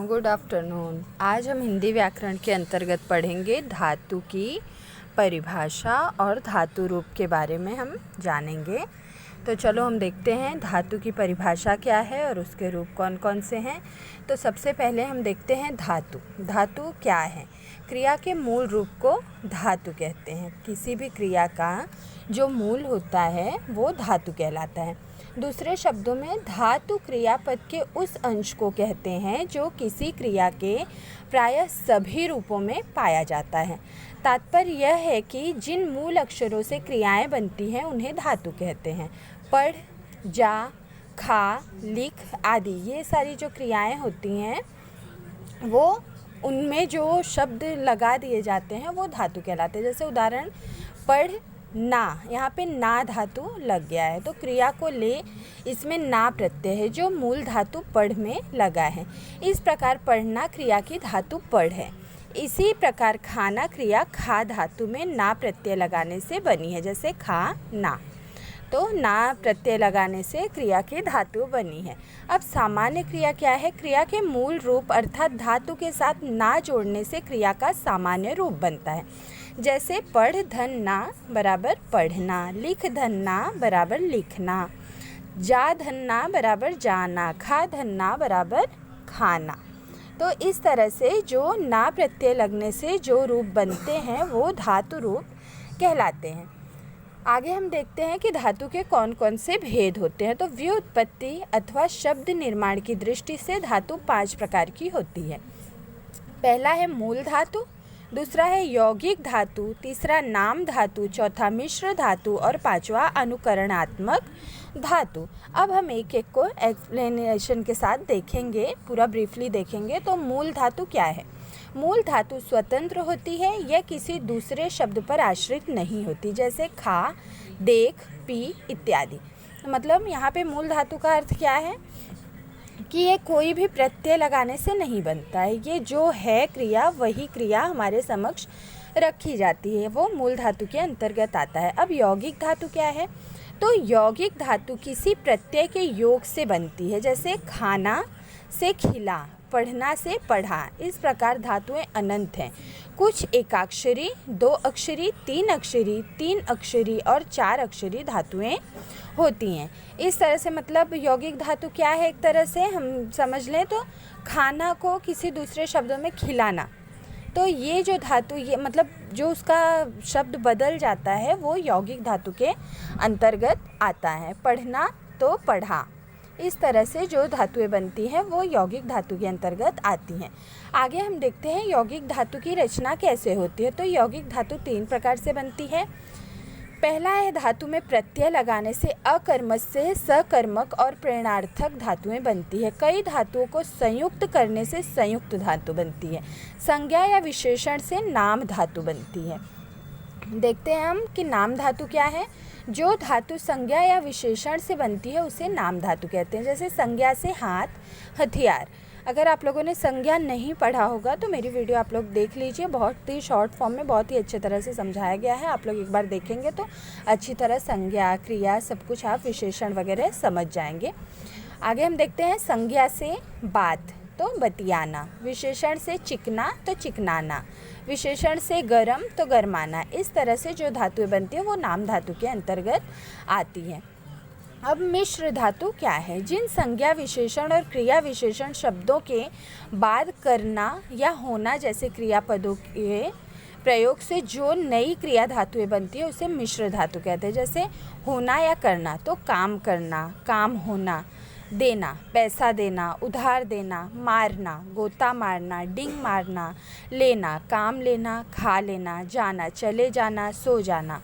Good afternoon. आज हम हिंदी व्याकरण के अंतर्गत पढ़ेंगे धातु की परिभाषा और धातु रूप के बारे में हम जानेंगे। तो चलो हम देखते हैं धातु की परिभाषा क्या है और उसके रूप कौन कौन से हैं। तो सबसे पहले हम देखते हैं धातु। धातु क्या है? क्रिया के मूल रूप को धातु कहते हैं। किसी भी क्रिया का जो मूल होता है वो धातु कहलाता है। दूसरे शब्दों में धातु क्रियापद के उस अंश को कहते हैं जो किसी क्रिया के प्रायः सभी रूपों में पाया जाता है। तात्पर्य यह है कि जिन मूल अक्षरों से क्रियाएं बनती हैं उन्हें धातु कहते हैं। पढ़, जा, खा, लिख आदि ये सारी जो क्रियाएं होती हैं वो उनमें जो शब्द लगा दिए जाते हैं वो धातु कहलाते हैं। जैसे उदाहरण पढ़ ना, यहाँ पे ना धातु लग गया है तो क्रिया को ले इसमें ना प्रत्यय है जो मूल धातु पढ़ में लगा है। इस प्रकार पढ़ना क्रिया की धातु पढ़ है। इसी प्रकार खाना क्रिया खा धातु में ना प्रत्यय लगाने से बनी है। जैसे खा ना, तो ना प्रत्यय लगाने से क्रिया की धातु बनी है। अब सामान्य क्रिया क्या है? क्रिया के मूल रूप अर्थात धातु के साथ ना जोड़ने से क्रिया का सामान्य रूप बनता है। जैसे पढ़ धन ना बराबर पढ़ना, लिख धन ना बराबर लिखना, जा धन ना बराबर जाना, खा धन ना बराबर खाना। तो इस तरह से जो ना प्रत्यय लगने से जो रूप बनते हैं वो धातु रूप कहलाते हैं। आगे हम देखते हैं कि धातु के कौन कौन से भेद होते हैं। तो व्युत्पत्ति अथवा शब्द निर्माण की दृष्टि से धातु 5 प्रकार की होती है। पहला है मूल धातु, दूसरा है यौगिक धातु, तीसरा नाम धातु, चौथा मिश्र धातु और पांचवा अनुकरणात्मक धातु। अब हम एक एक को एक्सप्लेनेशन के साथ देखेंगे, पूरा ब्रीफली देखेंगे। तो मूल धातु क्या है? मूल धातु स्वतंत्र होती है, यह किसी दूसरे शब्द पर आश्रित नहीं होती। जैसे खा, देख, पी इत्यादि। मतलब यहाँ पे मूल धातु का अर्थ क्या है कि ये कोई भी प्रत्यय लगाने से नहीं बनता है। ये जो है क्रिया वही क्रिया हमारे समक्ष रखी जाती है, वो मूल धातु के अंतर्गत आता है। अब यौगिक धातु क्या है? तो यौगिक धातु किसी प्रत्यय के योग से बनती है। जैसे खाना से खिला, पढ़ना से पढ़ा। इस प्रकार धातुएं अनंत हैं। कुछ एकाक्षरी, 2 अक्षरी, 3 अक्षरी, 3 अक्षरी और 4 अक्षरी धातुएं होती हैं। इस तरह से मतलब यौगिक धातु क्या है? एक तरह से हम समझ लें तो खाना को किसी दूसरे शब्दों में खिलाना। तो ये जो धातु ये मतलब जो उसका शब्द बदल जाता है वो यौगिक धातु के अंतर्गत आता है। पढ़ना तो पढ़ा। इस तरह से जो धातुएं बनती हैं वो यौगिक धातु के अंतर्गत आती हैं। आगे हम देखते हैं यौगिक धातु की रचना कैसे होती है। तो यौगिक धातु 3 प्रकार से बनती है। पहला है धातु में प्रत्यय लगाने से अकर्मक से सकर्मक और प्रेरणार्थक धातुएं बनती है। कई धातुओं को संयुक्त करने से संयुक्त धातु बनती है। संज्ञा या विशेषण से नाम धातु बनती है। देखते हैं हम कि नाम धातु क्या है। जो धातु संज्ञा या विशेषण से बनती है उसे नाम धातु कहते हैं। जैसे संज्ञा से हाथ, हथियार। अगर आप लोगों ने संज्ञा नहीं पढ़ा होगा तो मेरी वीडियो आप लोग देख लीजिए, बहुत ही शॉर्ट फॉर्म में बहुत ही अच्छे तरह से समझाया गया है। आप लोग एक बार देखेंगे तो अच्छी तरह संज्ञा, क्रिया सब कुछ आप विशेषण वगैरह समझ जाएंगे। आगे हम देखते हैं संज्ञा से बात तो बतियाना, विशेषण से चिकना तो चिकनाना, विशेषण से गरम तो गरमाना। इस तरह से जो धातुएं बनती है वो नाम धातु के अंतर्गत आती हैं। अब मिश्र धातु क्या है? जिन संज्ञा विशेषण और क्रिया विशेषण शब्दों के बाद करना या होना जैसे क्रियापदों के प्रयोग से जो नई क्रिया धातुएं बनती है उसे मिश्र धातु कहते हैं। जैसे होना या करना तो काम करना, काम होना, देना, पैसा देना, उधार देना, मारना, गोता मारना, डिंग मारना, लेना, काम लेना, खा लेना, जाना, चले जाना, सो जाना,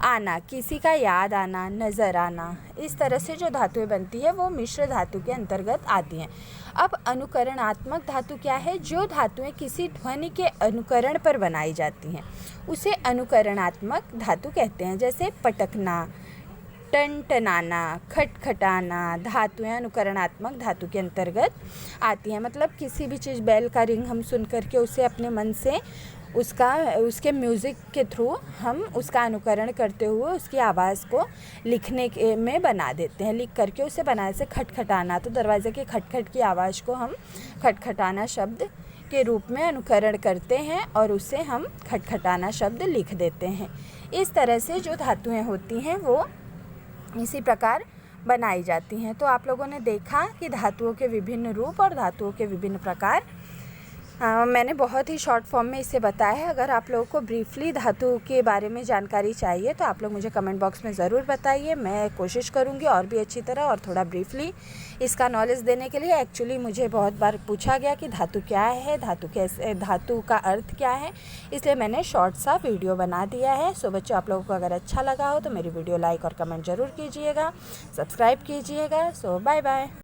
आना, किसी का याद आना, नज़र आना। इस तरह से जो धातुएं बनती है वो मिश्र धातु के अंतर्गत आती हैं। अब अनुकरणात्मक धातु क्या है? जो धातुएं किसी ध्वनि के अनुकरण पर बनाई जाती हैं उसे अनुकरणात्मक धातु कहते हैं। जैसे पटकना, टनटनाना, खटखटाना धातुएं अनुकरणात्मक धातु के अंतर्गत आती हैं। मतलब किसी भी चीज़, बैल का रिंग हम सुन करके उसे अपने मन से उसके म्यूज़िक के थ्रू हम उसका अनुकरण करते हुए उसकी आवाज़ को लिखने के में बना देते हैं। लिख करके उसे बनाए से खटखटाना, तो दरवाज़े के खटखट की आवाज़ को हम खटखटाना शब्द के रूप में अनुकरण करते हैं और उसे हम खटखटाना शब्द लिख देते हैं। इस तरह से जो धातुएं होती हैं वो इसी प्रकार बनाई जाती हैं। तो आप लोगों ने देखा कि धातुओं के विभिन्न रूप और धातुओं के विभिन्न प्रकार। मैंने बहुत ही शॉर्ट फॉर्म में इसे बताया है। अगर आप लोगों को ब्रीफली धातु के बारे में जानकारी चाहिए तो आप लोग मुझे कमेंट बॉक्स में ज़रूर बताइए। मैं कोशिश करूँगी और भी अच्छी तरह और थोड़ा ब्रीफली इसका नॉलेज देने के लिए। एक्चुअली मुझे बहुत बार पूछा गया कि धातु क्या है, धातु का अर्थ क्या है, इसलिए मैंने शॉर्ट सा वीडियो बना दिया है। सो बच्चों, आप लोगों को अगर अच्छा लगा हो तो मेरी वीडियो लाइक और कमेंट ज़रूर कीजिएगा, सब्सक्राइब कीजिएगा। सो बाय बाय।